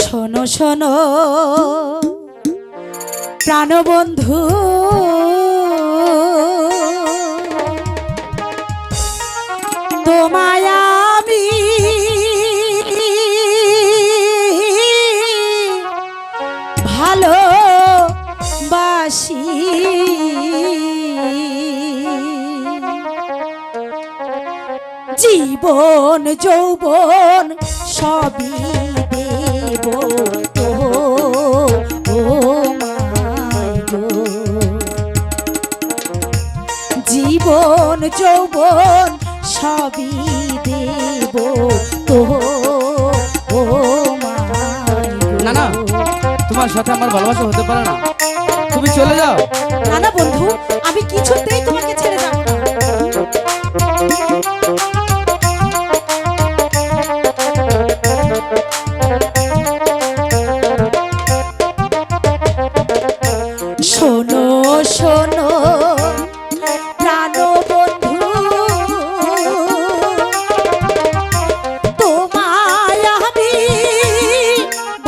শোনো শোনো প্রাণবন্ধু, তোমায় আমি ভালোবাসি। জীবন যৌবন সবই দেব তো, ও মাই গো। জীবন যৌবন সবই দেব তো, ও মাই গো। না না, তোমার সাথে আমার ভালোবাসা হতে পারে না, তুমি চলে যাও। না না বন্ধু, আমি কিছুতেই তোমাকে ছেড়ে যাব না। শোনো শোনো প্রাণবন্ধু, তোমায় আমি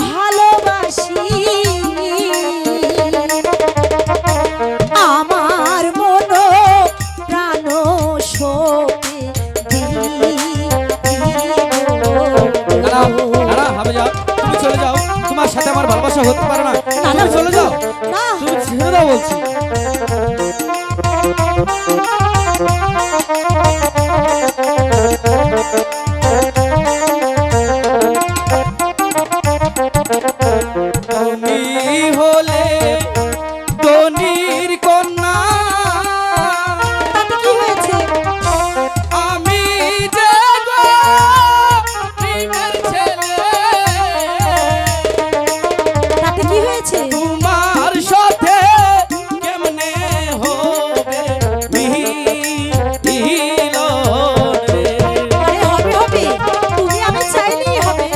ভালোবাসি। আমার মন প্রাণ শোকে হবে যাও, তুমি চলে যাও। তোমার সাথে আমার ভালোবাসা হতে পারে না, তুমি চলে যাও। তুমি ছেড়ে দাও বলছি। তুমি হলে ধনির কন্যা, কি হয়েছে? আমি যে গরিবের ছেলে। তাতে কি হয়েছে? তোমার সাথে কেমনে হবে মিলন রে? আরে হবে হবে, তুমি আমি চাইলেই হবে।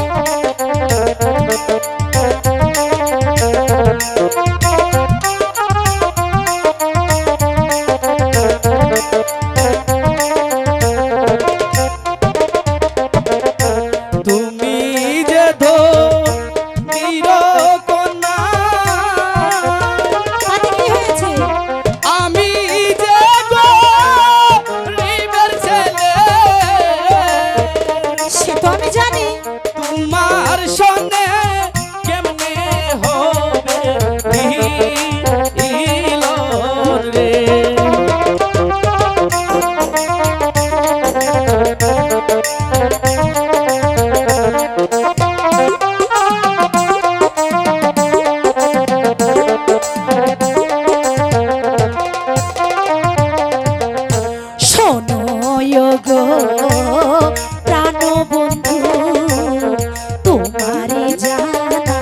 তুমি যে ধনির কন্যা, তাতে কি হয়েছে? আমি যে গরিবের ছেলে। সে তো আমি জানি। তোমার সঙ্গে কেমনে হবে মিলন রে? শোনো গো প্রাণবন্ধু, তোমারে জানা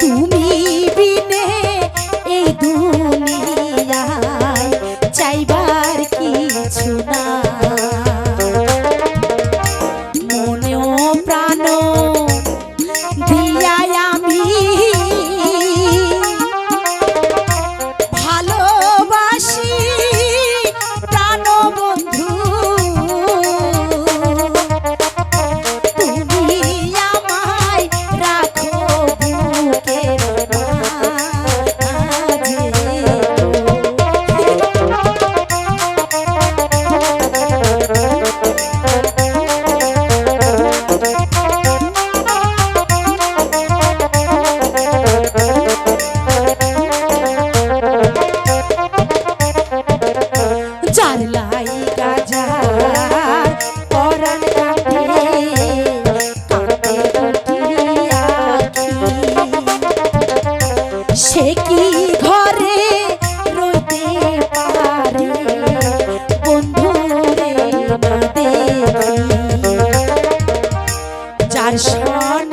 তুমি বিনে এই দুনিয়ায় চাইবার কিছু না। মনেও প্রাণ দিয়াই আমি ভালোবাসি প্রাণবন্ধু। তুমি আমায় রাখো বুকের মাঝে। যার লাইগা যার পরাণ কাঁদে, কাঁদে দুটি আখি। সে কি ঘরে রইতে পারে বন্ধুরে না দেখি। যার সন